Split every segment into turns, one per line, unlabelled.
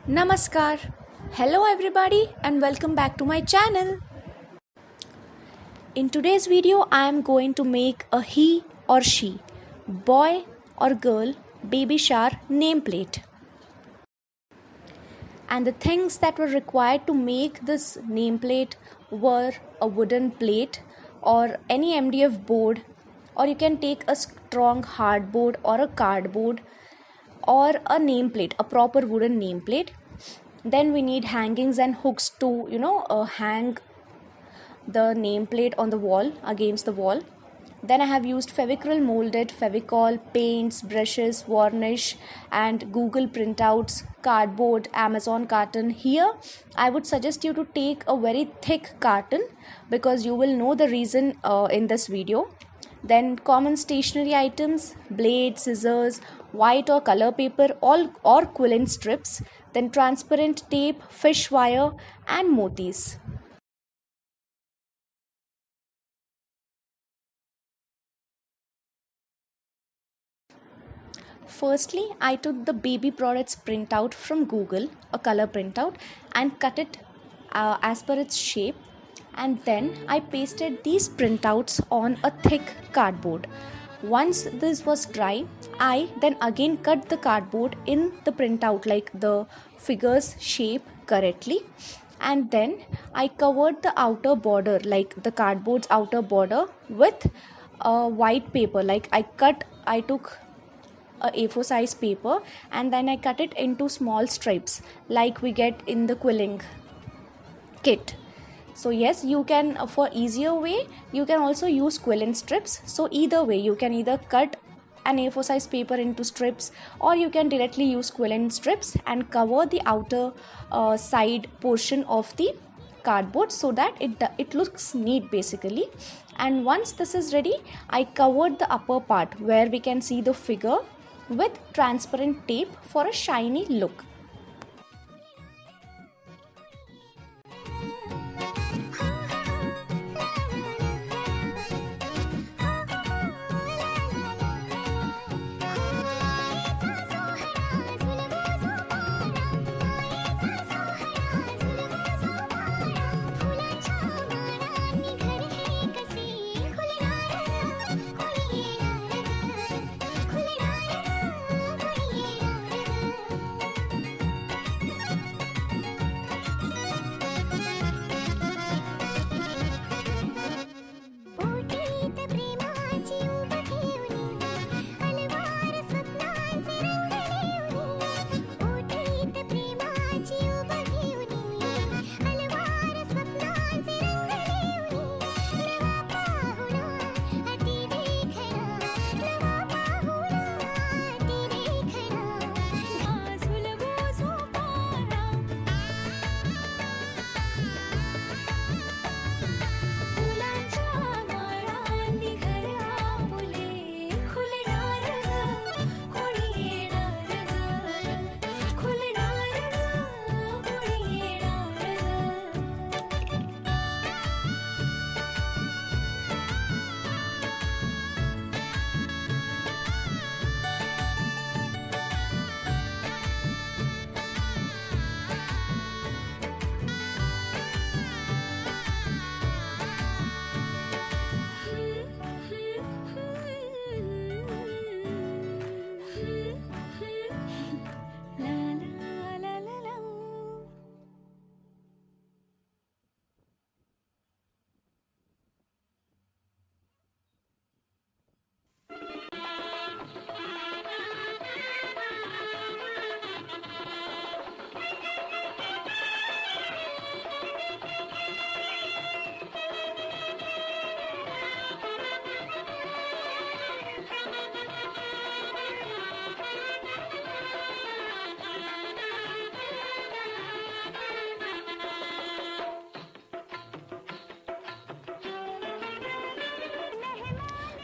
Namaskar. Hello everybody and welcome back to my channel. In today's video I am going to make a he or she, boy or girl baby shower nameplate. And the things that were required to make this nameplate were a wooden plate or any MDF board, or you can take a strong hardboard or a cardboard or a nameplate, a proper wooden nameplate. Then we need hangings and hooks to hang the nameplate on the wall, against the wall. Then I have used Fevicryl molded, Fevicol, paints, brushes, varnish and Google printouts, cardboard, Amazon carton. Here I would suggest you to take a very thick carton because you will know the reason in this video. Then common stationery items, blades, scissors, white or color paper, all or quilling strips, then transparent tape, fish wire and motis. Firstly, I took the baby products printout from Google, a color printout, and cut it as per its shape. And then I pasted these printouts on a thick cardboard. Once this was dry, I then again cut the cardboard in the printout, like the figures shape correctly. And then I covered the outer border, like the cardboard's outer border, with white paper. Like I took a A4 size paper and then I cut it into small stripes like we get in the quilling kit. So yes, you can, for easier way, you can also use quilling strips. So either way, you can either cut an A4 size paper into strips, or you can directly use quilling strips and cover the outer side portion of the cardboard so that it looks neat basically. And once this is ready, I covered the upper part where we can see the figure with transparent tape for a shiny look.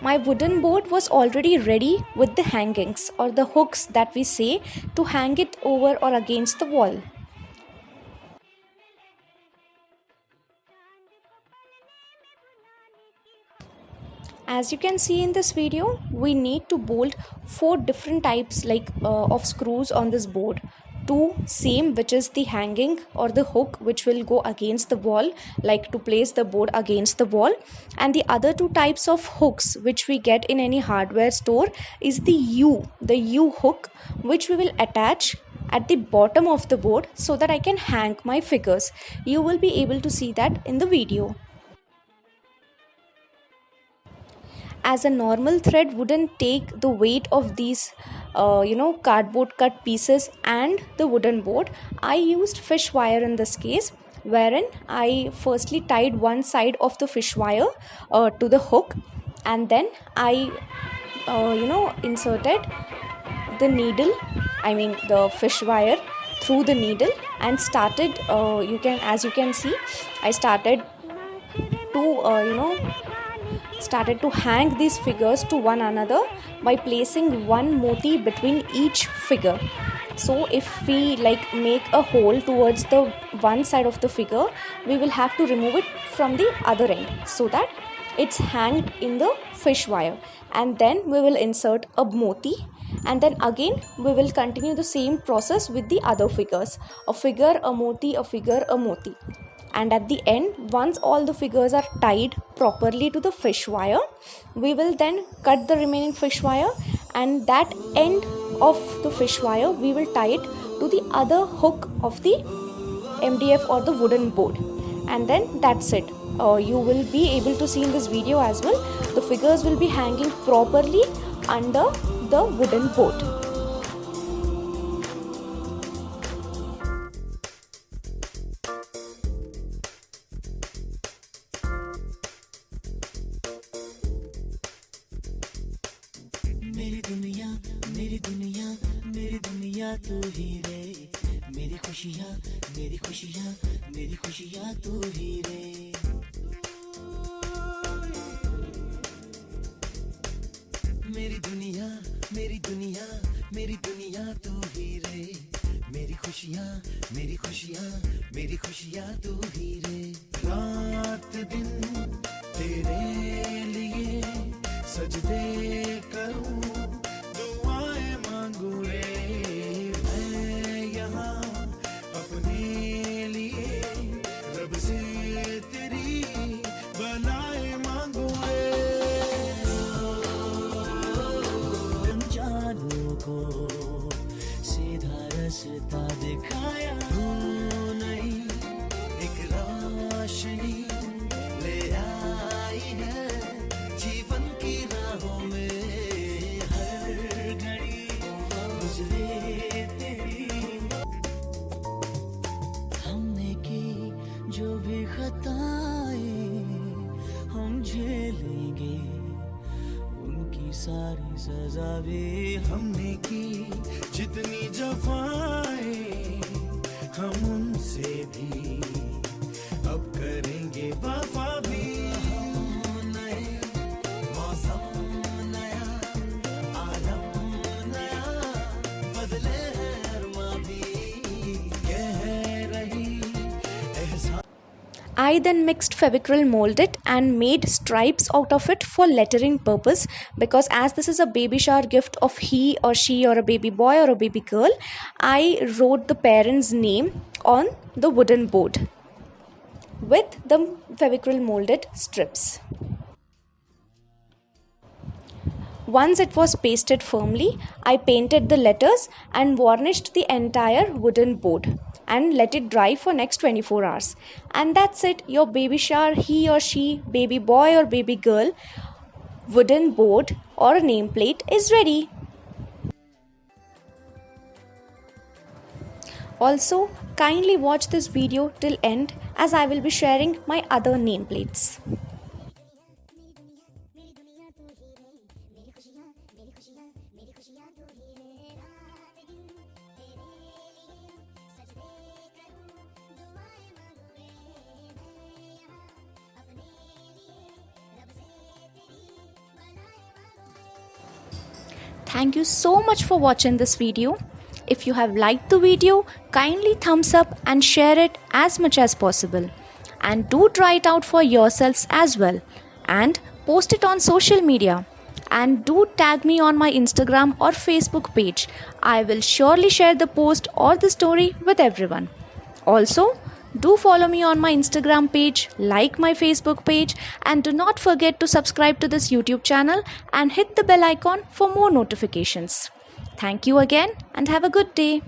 My wooden board was already ready with the hangings or the hooks that we say to hang it over or against the wall. As you can see in this video, we need to bolt 4 different types of screws on this board. two same, which is the hanging or the hook which will go against the wall, like to place the board against the wall. And the other two types of hooks which we get in any hardware store is the U hook, which we will attach at the bottom of the board so that I can hang my figures. You will be able to see that in the video. As a normal thread wouldn't take the weight of these cardboard cut pieces and the wooden board, I used fish wire in this case, wherein I firstly tied one side of the fish wire to the hook, and then I inserted the needle, the fish wire, through the needle and started as you can see, I started to hang these figures to one another by placing one moti between each figure. So if we make a hole towards the one side of the figure, we will have to remove it from the other end so that it's hanged in the fish wire, and then we will insert a moti, and then again we will continue the same process with the other figures, a figure, a moti, a figure, a moti. And at the end, once all the figures are tied properly to the fish wire, we will then cut the remaining fish wire, and that end of the fish wire we will tie it to the other hook of the MDF or the wooden board, and then that's it. You will be able to see in this video as well, the figures will be hanging properly under the wooden board.
मेरी दुनिया मेरी दुनिया मेरी दुनिया तू ही रे, मेरी खुशियाँ मेरी खुशियाँ मेरी खुशियाँ तू ही रे। मेरी दुनिया मेरी दुनिया मेरी दुनिया तू ही रे, मेरी खुशियाँ मेरी खुशियाँ मेरी खुशियाँ तू ही रे। रात दिन तेरे लिए सजदे करूं, दुआएं मांगू रे, मैं यहाँ अपने लिए रब से तेरी भलाएं मांगू रे। अनजानों को सीधा रास्ता दिखाया, तू नहीं एक रोशनी ले आई है जीवन की राहों में, हर घड़ी गुजरे तेरी। हमने की जो भी खताएं हम झेलेंगे, उनकी सारी सजा भी हमने की। जितनी जफाएं हम उनसे भी अब करेंगे वफा भी।
I then mixed Fevicryl, molded it and made stripes out of it for lettering purpose, because as this is a baby shower gift of he or she or a baby boy or a baby girl, I wrote the parent's name on the wooden board with the Fevicryl molded strips. Once it was pasted firmly, I painted the letters and varnished the entire wooden board and let it dry for next 24 hours. And that's it. Your baby shower, he or she, baby boy or baby girl, wooden board or a nameplate is ready. Also, kindly watch this video till end, as I will be sharing my other nameplates. Thank you so much for watching this video. If you have liked the video, kindly thumbs up and share it as much as possible. And do try it out for yourselves as well. And post it on social media. and do tag me on my Instagram or Facebook page. I will surely share the post or the story with everyone. Also, do follow me on my Instagram page, like my Facebook page, and do not forget to subscribe to this YouTube channel and hit the bell icon for more notifications. Thank you again and have a good day.